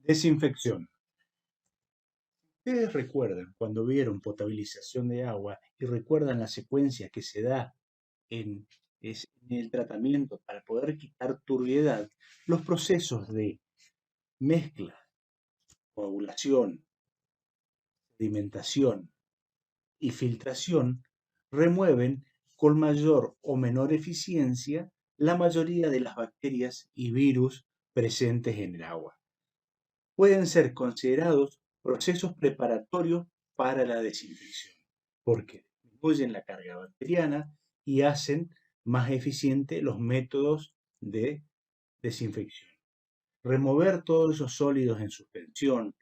Desinfección. ¿Ustedes recuerdan cuando vieron potabilización de agua y recuerdan la secuencia que se da en, en el tratamiento para poder quitar turbiedad? Los procesos de mezcla, coagulación, sedimentación y filtración remueven con mayor o menor eficiencia la mayoría de las bacterias y virus presentes en el agua. Pueden ser considerados procesos preparatorios para la desinfección, porque disminuyen la carga bacteriana y hacen más eficientes los métodos de desinfección. Remover todos esos sólidos en suspensión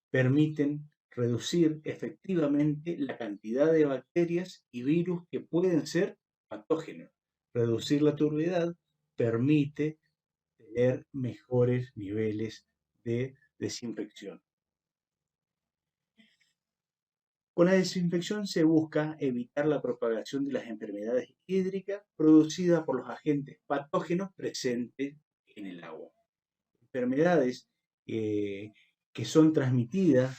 permiten reducir efectivamente la cantidad de bacterias y virus que pueden ser patógenos. Reducir la turbidez permite tener mejores niveles de desinfección. Con la desinfección se busca evitar la propagación de las enfermedades hídricas producidas por los agentes patógenos presentes en el agua. Enfermedades que son transmitidas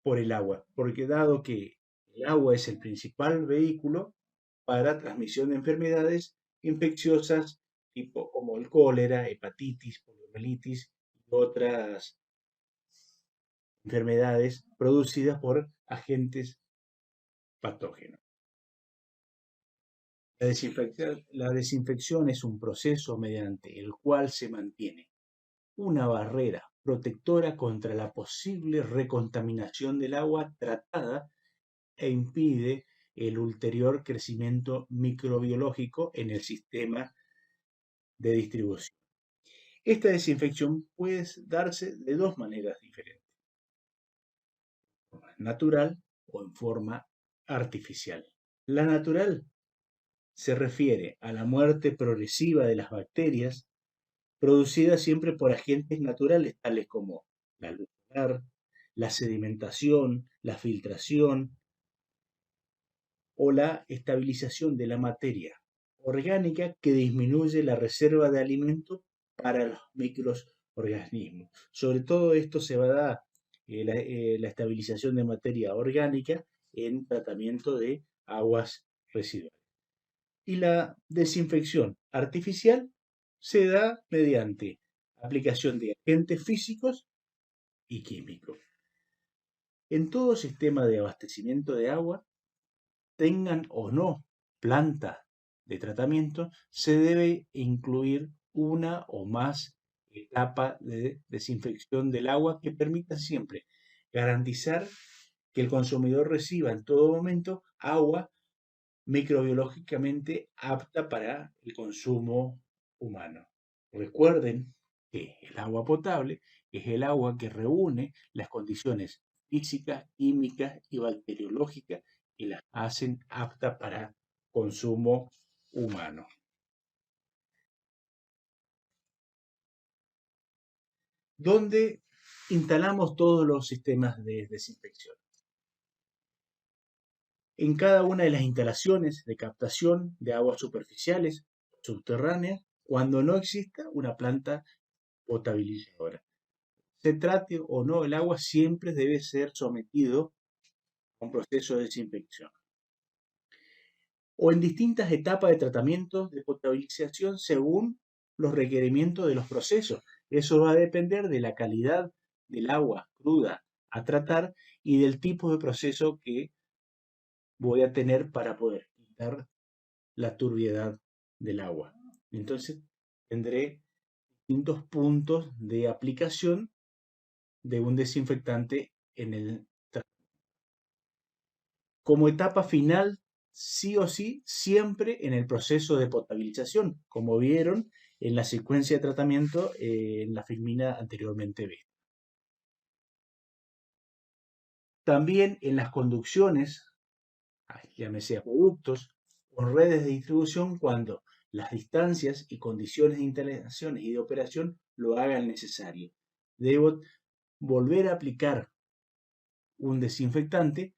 por el agua, porque dado que el agua es el principal vehículo para transmisión de enfermedades infecciosas tipo como el cólera, hepatitis, poliomielitis y otras enfermedades producidas por agentes patógenos. La desinfección es un proceso mediante el cual se mantiene una barrera protectora contra la posible recontaminación del agua tratada e impide el ulterior crecimiento microbiológico en el sistema de distribución. Esta desinfección puede darse de dos maneras diferentes, en forma natural o en forma artificial. La natural se refiere a la muerte progresiva de las bacterias producida siempre por agentes naturales tales como la luz solar, la sedimentación, la filtración o la estabilización de la materia orgánica que disminuye la reserva de alimento para los microorganismos. Sobre todo esto se va a dar la estabilización de materia orgánica en tratamiento de aguas residuales. Y la desinfección artificial se da mediante aplicación de agentes físicos y químicos. En todo sistema de abastecimiento de agua, tengan o no planta de tratamiento, se debe incluir una o más etapas de desinfección del agua que permita siempre garantizar que el consumidor reciba en todo momento agua microbiológicamente apta para el consumo humano. Recuerden que el agua potable es el agua que reúne las condiciones físicas, químicas y bacteriológicas que la hacen apta para consumo humano. ¿Dónde instalamos todos los sistemas de desinfección? En cada una de las instalaciones de captación de aguas superficiales o subterráneas cuando no exista una planta potabilizadora. Se trate o no el agua, siempre debe ser sometido a un proceso de desinfección. O en distintas etapas de tratamiento de potabilización según los requerimientos de los procesos. Eso va a depender de la calidad del agua cruda a tratar y del tipo de proceso que voy a tener para poder quitar la turbiedad del agua. Entonces tendré distintos puntos de aplicación de un desinfectante en el tratamiento. Como etapa final, sí o sí, siempre en el proceso de potabilización, como vieron en la secuencia de tratamiento en la filmina anteriormente vista. También en las conducciones, llámese acueductos o redes de distribución, cuando las distancias y condiciones de instalaciones y de operación lo hagan necesario. Debo volver a aplicar un desinfectante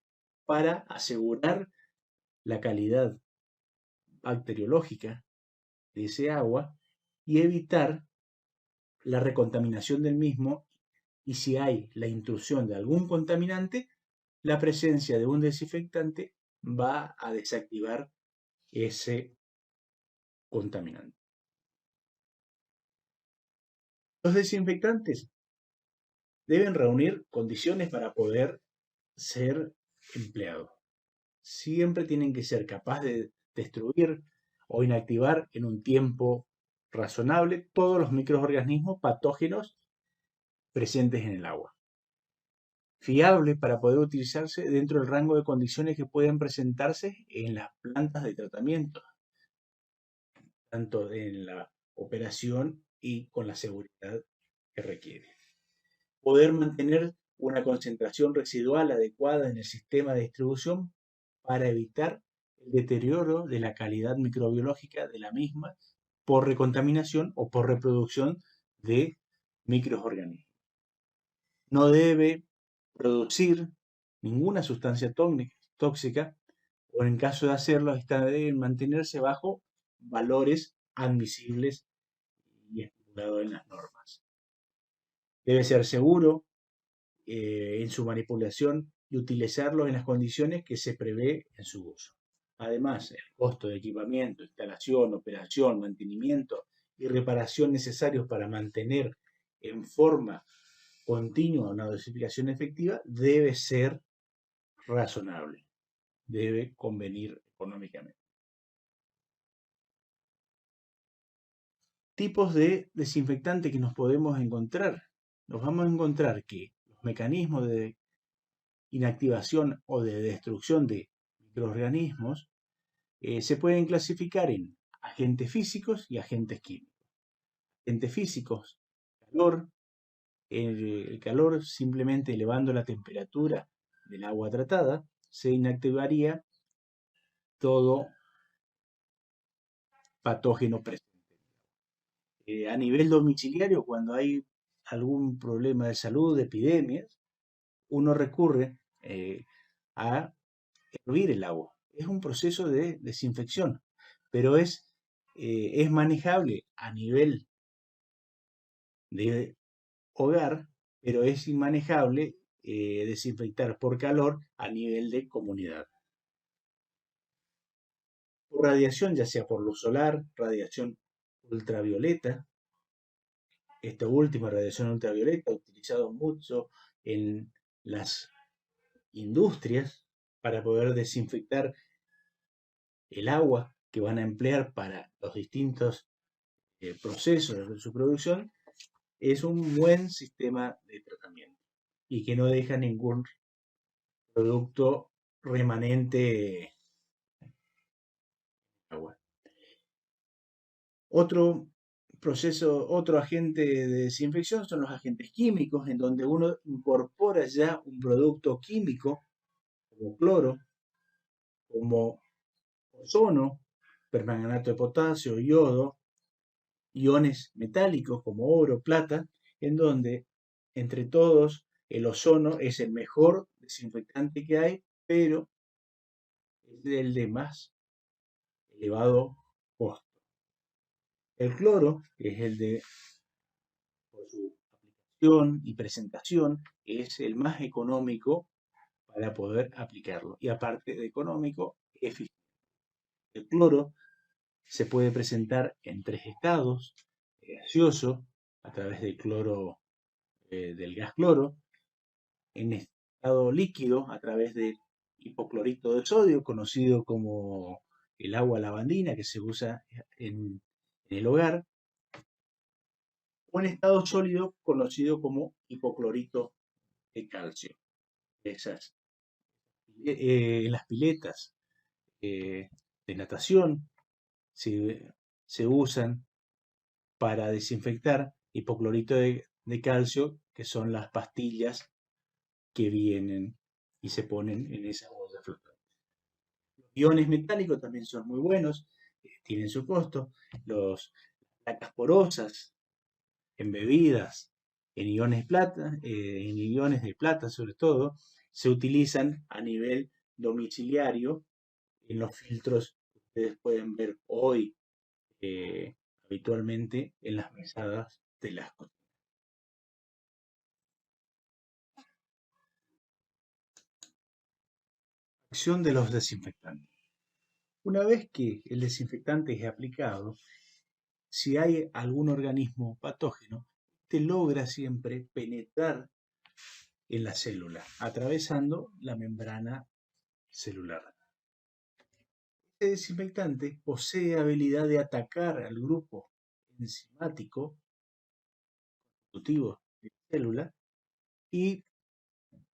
para asegurar la calidad bacteriológica de ese agua y evitar la recontaminación del mismo y si hay la intrusión de algún contaminante, la presencia de un desinfectante va a desactivar ese contaminante. Los desinfectantes deben reunir condiciones para poder ser empleados. Siempre tienen que ser capaces de destruir o inactivar en un tiempo razonable todos los microorganismos patógenos presentes en el agua. Fiable para poder utilizarse dentro del rango de condiciones que pueden presentarse en las plantas de tratamiento, tanto en la operación y con la seguridad que requiere. Poder mantener una concentración residual adecuada en el sistema de distribución para evitar el deterioro de la calidad microbiológica de la misma por recontaminación o por reproducción de microorganismos. No debe producir ninguna sustancia tóxica o en caso de hacerlo, esta debe mantenerse bajo valores admisibles y estipulados en las normas. Debe ser seguro en su manipulación y utilizarlo en las condiciones que se prevé en su uso. Además, el costo de equipamiento, instalación, operación, mantenimiento y reparación necesarios para mantener en forma continua una dosificación efectiva debe ser razonable, debe convenir económicamente. Tipos de desinfectante que nos podemos encontrar. Nos vamos a encontrar que los mecanismos de inactivación o de destrucción de microorganismos se pueden clasificar en agentes físicos y agentes químicos. Agentes físicos, calor, el calor simplemente elevando la temperatura del agua tratada, se inactivaría todo patógeno presente. A nivel domiciliario, cuando hay algún problema de salud, epidemias, uno recurre a hervir el agua. Es un proceso de desinfección, pero es manejable a nivel de hogar, pero es inmanejable desinfectar por calor a nivel de comunidad. Por radiación, ya sea por luz solar, radiación ultravioleta, esta última radiación ultravioleta utilizado mucho en las industrias para poder desinfectar el agua que van a emplear para los distintos procesos de su producción, es un buen sistema de tratamiento y que no deja ningún producto remanente agua. Otro proceso, otro agente de desinfección son los agentes químicos, en donde uno incorpora ya un producto químico como cloro, como ozono, permanganato de potasio, yodo, iones metálicos como oro, plata, en donde entre todos el ozono es el mejor desinfectante que hay, pero es el de más elevado costo. El cloro, que es el de, por su aplicación y presentación, es el más económico para poder aplicarlo. Y aparte de económico, eficiente. El cloro se puede presentar en tres estados: gaseoso, a través del cloro, del gas cloro; en estado líquido, a través del hipoclorito de sodio, conocido como el agua lavandina que se usa en el hogar; o en estado sólido, conocido como hipoclorito de calcio. Esas, en las piletas de natación se usan para desinfectar hipoclorito de calcio, que son las pastillas que vienen y se ponen en esa bolsa flotante. Los iones metálicos también son muy buenos, tienen su costo. Las placas porosas en bebidas, en iones de plata sobre todo, se utilizan a nivel domiciliario en los filtros que ustedes pueden ver hoy habitualmente en las mesadas de las cocinas. Acción de los desinfectantes. Una vez que el desinfectante es aplicado, si hay algún organismo patógeno, te logra siempre penetrar en la célula, atravesando la membrana celular. Este desinfectante posee habilidad de atacar al grupo enzimático constitutivo de la célula y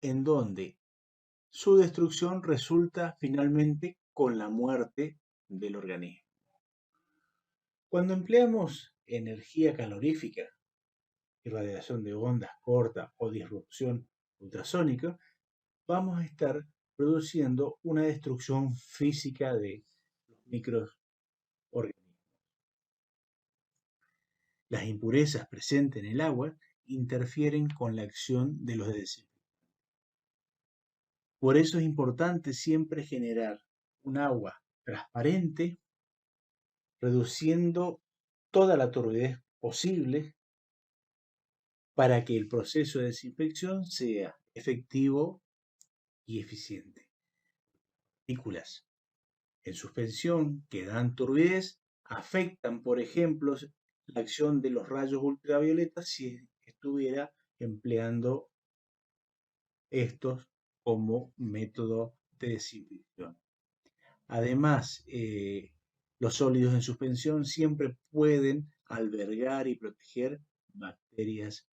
en donde su destrucción resulta finalmente con la muerte del organismo. Cuando empleamos energía calorífica, irradiación de ondas cortas o disrupción ultrasónica, vamos a estar produciendo una destrucción física de los microorganismos. Las impurezas presentes en el agua interfieren con la acción de los desinfectantes. Por eso es importante siempre generar un agua transparente, reduciendo toda la turbidez posible para que el proceso de desinfección sea efectivo y eficiente. Partículas en suspensión que dan turbidez afectan, por ejemplo, la acción de los rayos ultravioletas si estuviera empleando estos como método de desinfección. Además, los sólidos en suspensión siempre pueden albergar y proteger bacterias.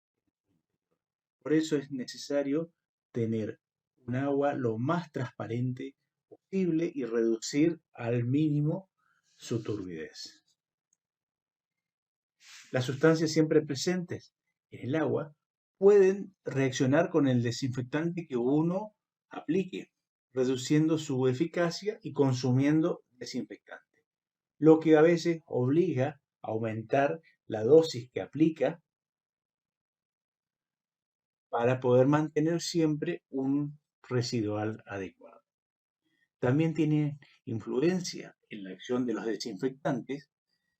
Por eso es necesario tener un agua lo más transparente posible y reducir al mínimo su turbidez. Las sustancias siempre presentes en el agua pueden reaccionar con el desinfectante que uno aplique, reduciendo su eficacia y consumiendo desinfectante, lo que a veces obliga a aumentar la dosis que aplica para poder mantener siempre un residual adecuado. También tiene influencia en la acción de los desinfectantes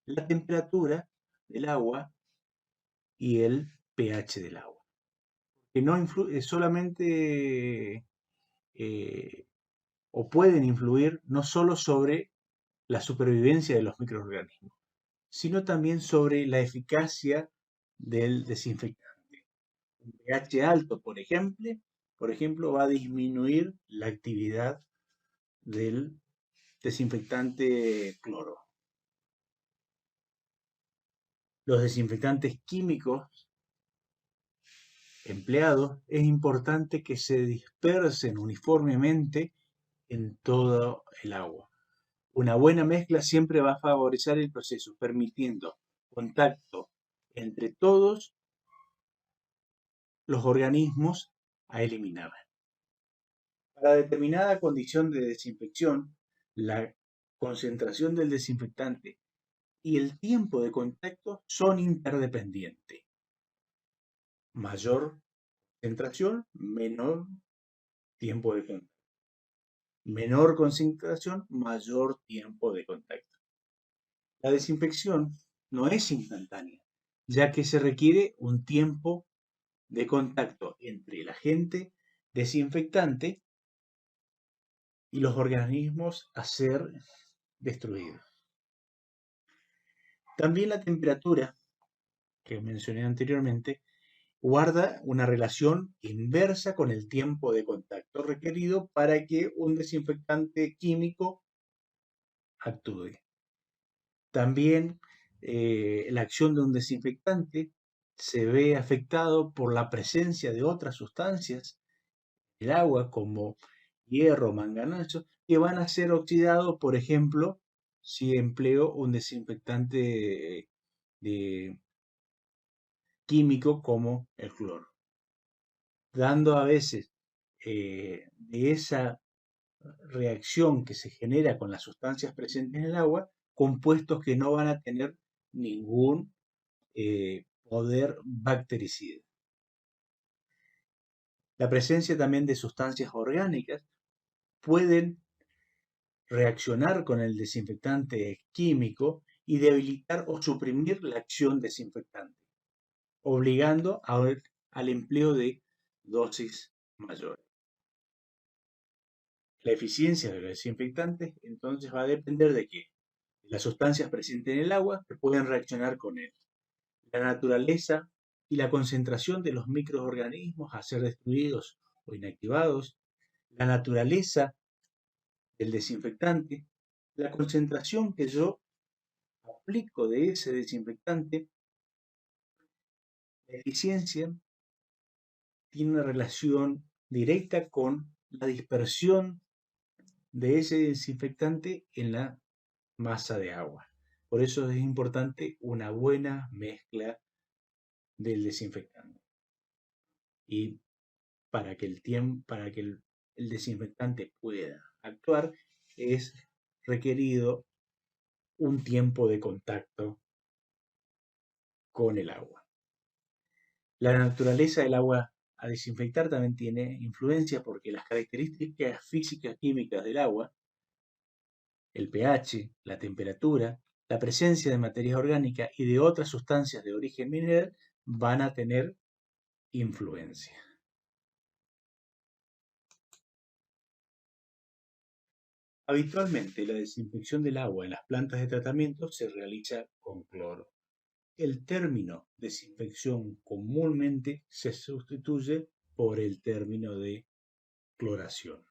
la temperatura del agua y el pH del agua, que no influye solamente o pueden influir no solo sobre la supervivencia de los microorganismos, sino también sobre la eficacia del desinfectante. Un pH alto, por ejemplo, va a disminuir la actividad del desinfectante cloro. Los desinfectantes químicos empleados es importante que se dispersen uniformemente en todo el agua. Una buena mezcla siempre va a favorecer el proceso, permitiendo contacto entre todos los organismos a eliminar. Para determinada condición de desinfección, la concentración del desinfectante y el tiempo de contacto son interdependientes. Mayor concentración, menor tiempo de contacto. Menor concentración, mayor tiempo de contacto. La desinfección no es instantánea, ya que se requiere un tiempo de contacto entre el agente desinfectante y los organismos a ser destruidos. También la temperatura, que mencioné anteriormente, guarda una relación inversa con el tiempo de contacto requerido para que un desinfectante químico actúe. También la acción de un desinfectante se ve afectado por la presencia de otras sustancias en el agua como hierro, manganato, que van a ser oxidados, por ejemplo, si empleo un desinfectante químico como el cloro, dando a veces de esa reacción que se genera con las sustancias presentes en el agua, compuestos que no van a tener ningún poder bactericida. La presencia también de sustancias orgánicas pueden reaccionar con el desinfectante químico y debilitar o suprimir la acción desinfectante, obligando al empleo de dosis mayores. La eficiencia de los desinfectantes entonces va a depender de qué, de las sustancias presentes en el agua que pueden reaccionar con él, la naturaleza y la concentración de los microorganismos a ser destruidos o inactivados, la naturaleza del desinfectante, la concentración que yo aplico de ese desinfectante. La eficiencia tiene una relación directa con la dispersión de ese desinfectante en la masa de agua. Por eso es importante una buena mezcla del desinfectante. Y para que el desinfectante pueda actuar, es requerido un tiempo de contacto con el agua. La naturaleza del agua a desinfectar también tiene influencia porque las características físicas químicas del agua, el pH, la temperatura, la presencia de materia orgánica y de otras sustancias de origen mineral van a tener influencia. Habitualmente la desinfección del agua en las plantas de tratamiento se realiza con cloro. El término desinfección comúnmente se sustituye por el término de cloración.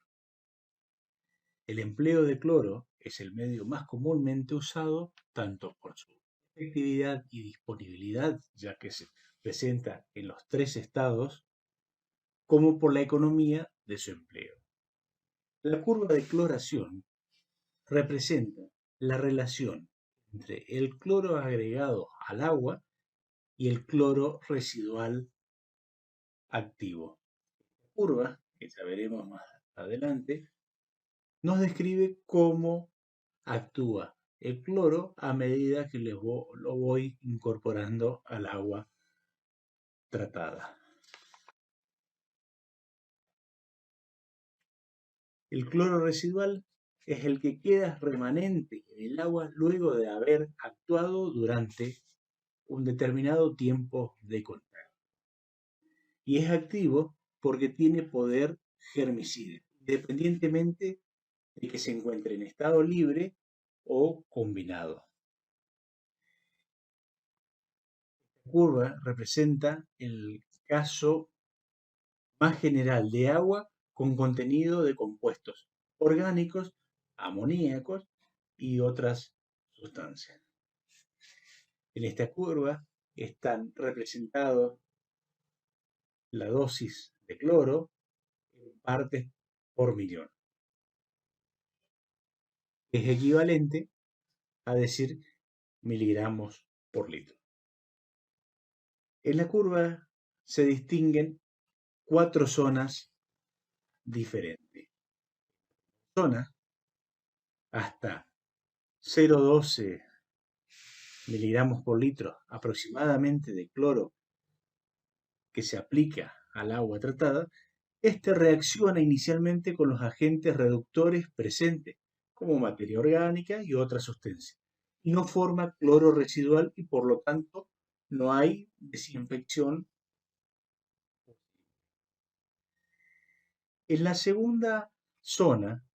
El empleo de cloro es el medio más comúnmente usado tanto por su efectividad y disponibilidad, ya que se presenta en los tres estados, como por la economía de su empleo. La curva de cloración representa la relación entre el cloro agregado al agua y el cloro residual activo. La curva, que ya veremos más adelante, nos describe cómo actúa el cloro a medida que lo voy incorporando al agua tratada. El cloro residual es el que queda remanente en el agua luego de haber actuado durante un determinado tiempo de contacto. Y es activo porque tiene poder germicida, independientemente de que se encuentre en estado libre o combinado. La curva representa el caso más general de agua con contenido de compuestos orgánicos, amoníacos y otras sustancias. En esta curva están representados la dosis de cloro en partes por millón. Es equivalente a decir miligramos por litro. En la curva se distinguen 4 zonas diferentes. Zona hasta 0,12 miligramos por litro aproximadamente de cloro que se aplica al agua tratada, este reacciona inicialmente con los agentes reductores presentes, como materia orgánica y otras sustancias, y no forma cloro residual y por lo tanto no hay desinfección. En la segunda zona,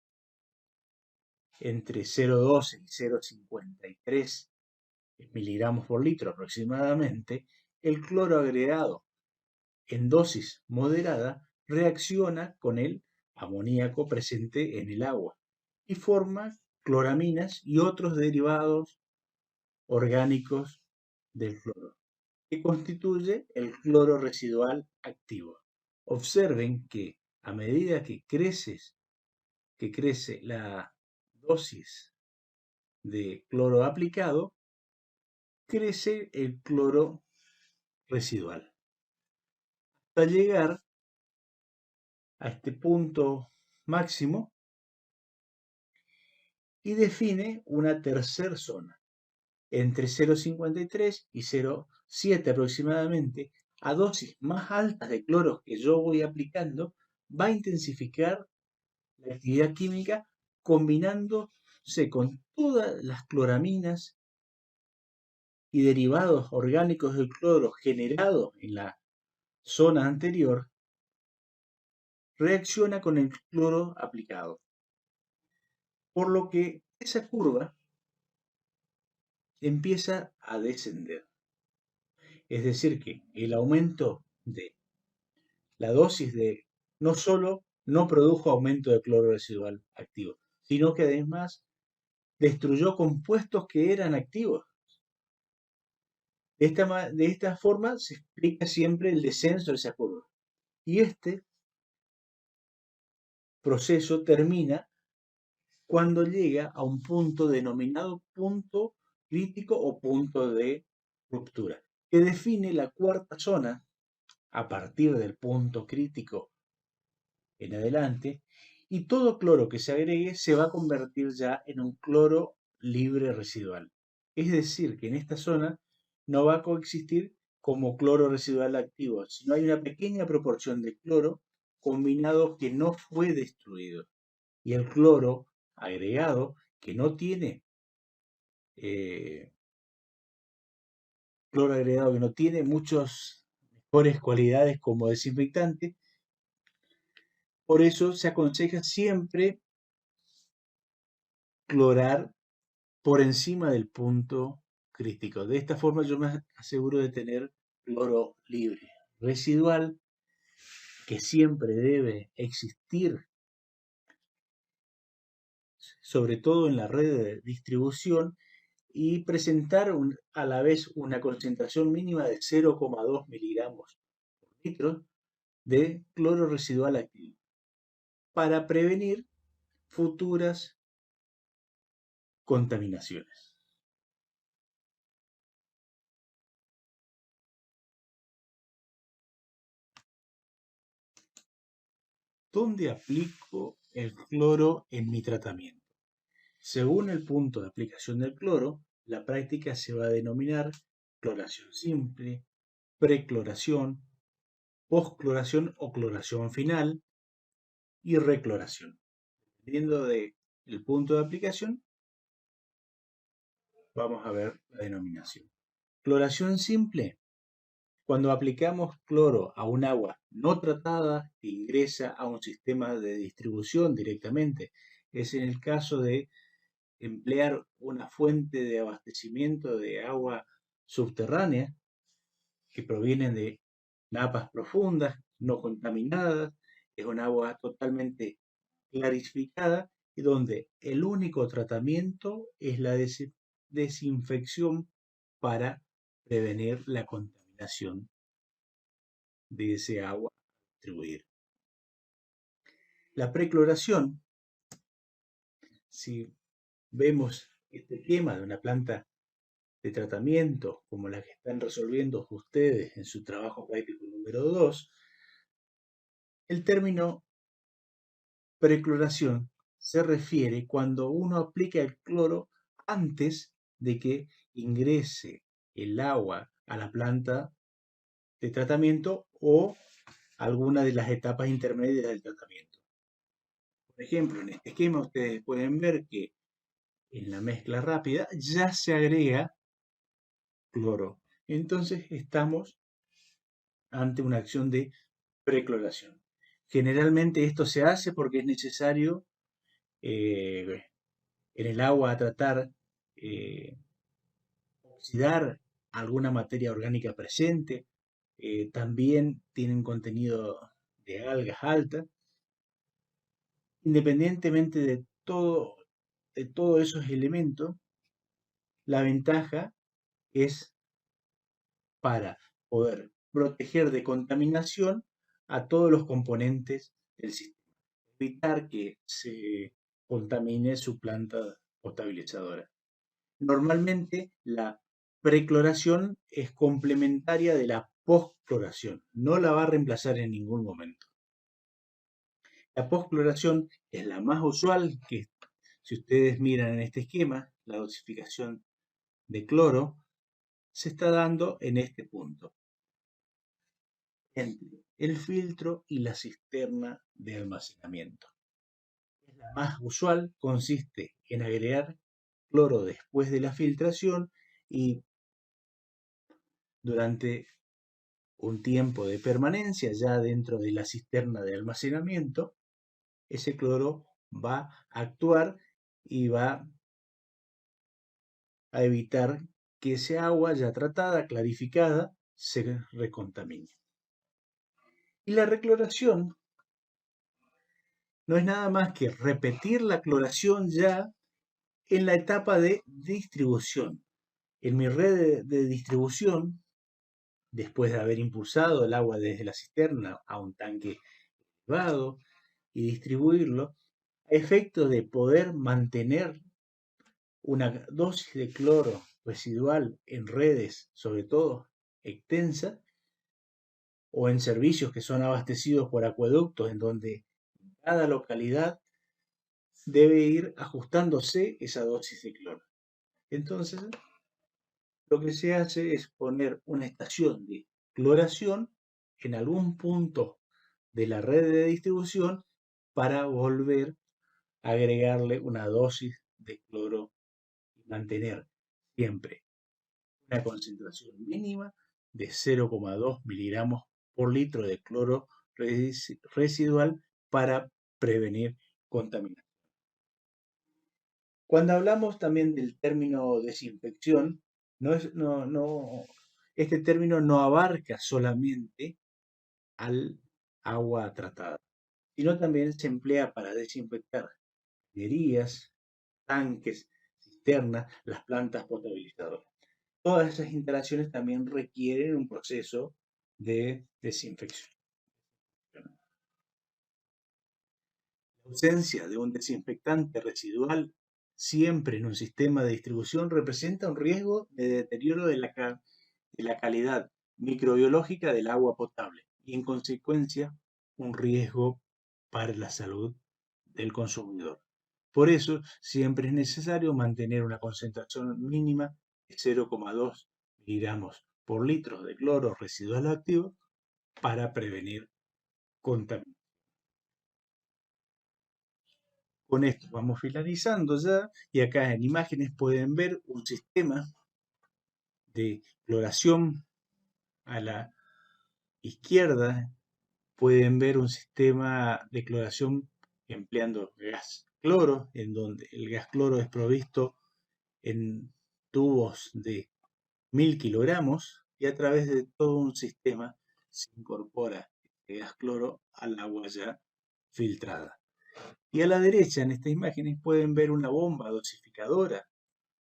entre 0,12 y 0,53 miligramos por litro aproximadamente, el cloro agregado en dosis moderada reacciona con el amoníaco presente en el agua y forma cloraminas y otros derivados orgánicos del cloro, que constituye el cloro residual activo. Observen que a medida que crece la dosis de cloro aplicado, crece el cloro residual, hasta llegar a este punto máximo y define una tercera zona, entre 0,53 y 0,7 aproximadamente, a dosis más altas de cloro que yo voy aplicando, va a intensificar la actividad química combinándose con todas las cloraminas y derivados orgánicos del cloro generados en la zona anterior, reacciona con el cloro aplicado. por lo que esa curva empieza a descender. Es decir, que el aumento de la dosis de no solo no produjo aumento de cloro residual activo, sino que además destruyó compuestos que eran activos. De esta forma se explica siempre el descenso de esa curva. Y este proceso termina cuando llega a un punto denominado punto crítico o punto de ruptura, que define la cuarta zona a partir del punto crítico en adelante, y todo cloro que se agregue se va a convertir ya en un cloro libre residual. Es decir, que en esta zona no va a coexistir como cloro residual activo, sino hay una pequeña proporción de cloro combinado que no fue destruido. Y el cloro agregado, que no tiene eh, cloro agregado, que no tiene muchas mejores cualidades como desinfectante, por eso se aconseja siempre clorar por encima del punto crítico. De esta forma yo me aseguro de tener cloro libre. Residual, que siempre debe existir, sobre todo en la red de distribución, y presentar a la vez una concentración mínima de 0,2 miligramos por litro de cloro residual activo para prevenir futuras contaminaciones. ¿Dónde aplico el cloro en mi tratamiento? Según el punto de aplicación del cloro, la práctica se va a denominar cloración simple, precloración, postcloración o cloración final y recloración. Dependiendo del punto de aplicación, vamos a ver la denominación. Cloración simple, cuando aplicamos cloro a un agua no tratada que ingresa a un sistema de distribución directamente. Es en el caso de emplear una fuente de abastecimiento de agua subterránea que provienen de napas profundas, no contaminadas, es un agua totalmente clarificada y donde el único tratamiento es la desinfección para prevenir la contaminación de ese agua a distribuir. La precloración, si vemos este esquema de una planta de tratamiento como la que están resolviendo ustedes en su trabajo práctico número 2, el término precloración se refiere cuando uno aplica el cloro antes de que ingrese el agua a la planta de tratamiento o alguna de las etapas intermedias del tratamiento. Por ejemplo, en este esquema ustedes pueden ver que en la mezcla rápida ya se agrega cloro. Entonces estamos ante una acción de precloración. Generalmente esto se hace porque es necesario en el agua a tratar oxidar alguna materia orgánica presente. También tienen contenido de algas alta. Independientemente de todos esos elementos, la ventaja es para poder proteger de contaminación a todos los componentes del sistema, evitar que se contamine su planta potabilizadora. Normalmente la precloración es complementaria de la postcloración, no la va a reemplazar en ningún momento. La postcloración es la más usual, que si ustedes miran en este esquema, la dosificación de cloro se está dando en este punto, entre el filtro y la cisterna de almacenamiento. La más usual consiste en agregar cloro después de la filtración y durante un tiempo de permanencia ya dentro de la cisterna de almacenamiento, ese cloro va a actuar y va a evitar que ese agua ya tratada, clarificada, se recontamine. Y la recloración no es nada más que repetir la cloración ya en la etapa de distribución. En mi red de distribución, después de haber impulsado el agua desde la cisterna a un tanque elevado y distribuirlo, a efecto de poder mantener una dosis de cloro residual en redes, sobre todo extensas, o en servicios que son abastecidos por acueductos, en donde cada localidad debe ir ajustándose esa dosis de cloro. Entonces, lo que se hace es poner una estación de cloración en algún punto de la red de distribución para volver a agregarle una dosis de cloro y mantener siempre una concentración mínima de 0,2 miligramos por litro de cloro residual para prevenir contaminación. Cuando hablamos también del término desinfección, este término no abarca solamente al agua tratada, sino también se emplea para desinfectar cañerías, tanques, cisternas, las plantas potabilizadoras. Todas esas instalaciones también requieren un proceso de desinfección. La ausencia de un desinfectante residual siempre en un sistema de distribución representa un riesgo de deterioro de la calidad microbiológica del agua potable y en consecuencia un riesgo para la salud del consumidor. Por eso siempre es necesario mantener una concentración mínima de 0,2 miligramos por litro de cloro residual activo para prevenir contaminación. Con esto vamos finalizando ya y acá en imágenes pueden ver un sistema de cloración a la izquierda. Pueden ver un sistema de cloración empleando gas cloro, en donde el gas cloro es provisto en tubos de 1000 kilogramos y a través de todo un sistema se incorpora el gas cloro al agua ya filtrada. Y a la derecha en estas imágenes pueden ver una bomba dosificadora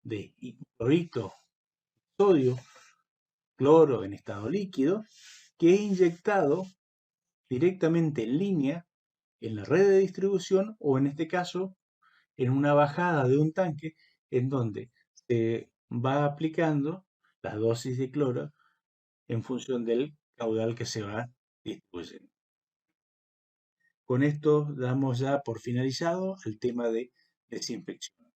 de hipoclorito, sodio, cloro en estado líquido, que es inyectado directamente en línea en la red de distribución o en este caso en una bajada de un tanque en donde se va aplicando la dosis de cloro en función del caudal que se va distribuyendo. Con esto damos ya por finalizado el tema de desinfección.